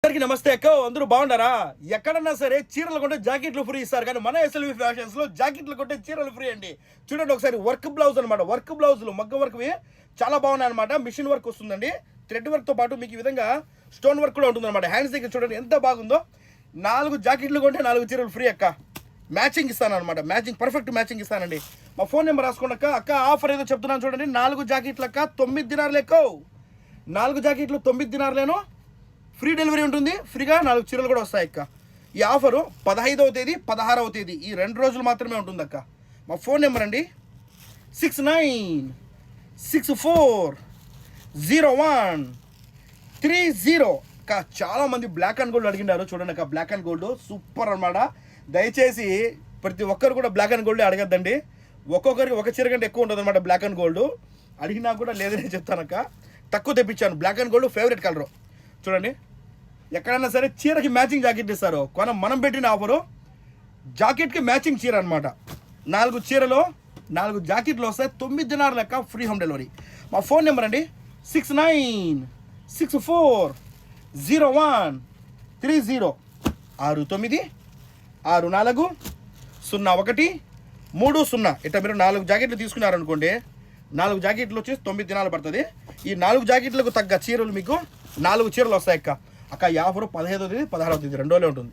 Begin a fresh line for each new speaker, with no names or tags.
అందరికీ నమస్తే అక్క. అందరూ బాగున్నారా? ఎక్కడన్నా సరే చీరలు కొంటే జాకెట్లు ఫ్రీ ఇస్తారు, కానీ మన ఎస్ఎల్వి ఫ్యాషన్స్ లో జాకెట్లు కొంటే చీరలు ఫ్రీ అండి. చూడండి ఒకసారి, వర్క్ బ్లౌజ్ అనమాట. వర్క్ బ్లౌజులు మగ్గ వర్క్వి చాలా బాగున్నాయి అనమాట. మిషన్ వర్క్ వస్తుందండి, థ్రెడ్ వర్క్ తో పాటు మీకు ఈ విధంగా స్టోన్ వర్క్ కూడా ఉంటుంది అనమాట. హ్యాండ్స్ దగ్గర చూడండి ఎంత బాగుందో. 4 జాకెట్లు కొంటే 4 చీరలు ఫ్రీ అక్క. మ్యాచింగ్ ఇస్తాను అనమాట, మ్యాచింగ్ పర్ఫెక్ట్ మ్యాచింగ్ ఇస్తానండి. మా ఫోన్ నెంబర్ రాసుకోండి అక్క. అక్క ఆఫర్ ఏదో చెప్తున్నాను చూడండి. 4 జాకెట్లు అక్క 9 దినార్లు ఎక్కువ. 4 జాకెట్లు 9 దినార్లేను. ఫ్రీ డెలివరీ ఉంటుంది, ఫ్రీగా 4 చీరలు కూడా వస్తాయి అక్క. ఈ ఆఫరు 15వ తేదీ 16వ తేదీ ఈ 2 రోజులు మాత్రమే ఉంటుంది అక్క. మా ఫోన్ నెంబర్ అండి 69640130 అక్క. చాలామంది బ్లాక్ అండ్ గోల్డ్ అడిగినారు చూడండి అక్క. బ్లాక్ అండ్ గోల్డ్ సూపర్ అనమాట. దయచేసి ప్రతి ఒక్కరు కూడా బ్లాక్ అండ్ గోల్డ్ అడగద్దండి. ఒక్కొక్కరికి ఒక చీర కంటే ఎక్కువ ఉంటుంది అనమాట బ్లాక్ అండ్ గోల్డ్. అడిగినా కూడా లేదని చెప్తానక్క. తక్కువ తెప్పించాను. Black and gold favourite colour. చూడండి, ఎక్కడైనా సరే చీరకి మ్యాచింగ్ జాకెట్ ఇస్తారు. మనం పెట్టిన ఆఫరు జాకెట్కి మ్యాచింగ్ చీర అనమాట. 4 చీరలో 4 జాకెట్లు వస్తాయి. 9 దినార్ లెక్క ఫ్రీ హోమ్ డెలివరీ. మా ఫోన్ నెంబర్ అండి 69640130 69640130. ఇట్లా మీరు 4 జాకెట్లు తీసుకున్నారనుకోండి, 4 జాకెట్లు వచ్చి 9 దినాలు పడుతుంది. ఈ 4 జాకెట్లకు తగ్గ చీరలు మీకు 4 చీరలు వస్తాయి అక్క. అక్క ఈ ఆఫరు 15వ తేదీ 16వ తేదీ 2 రోజులే ఉంటుంది.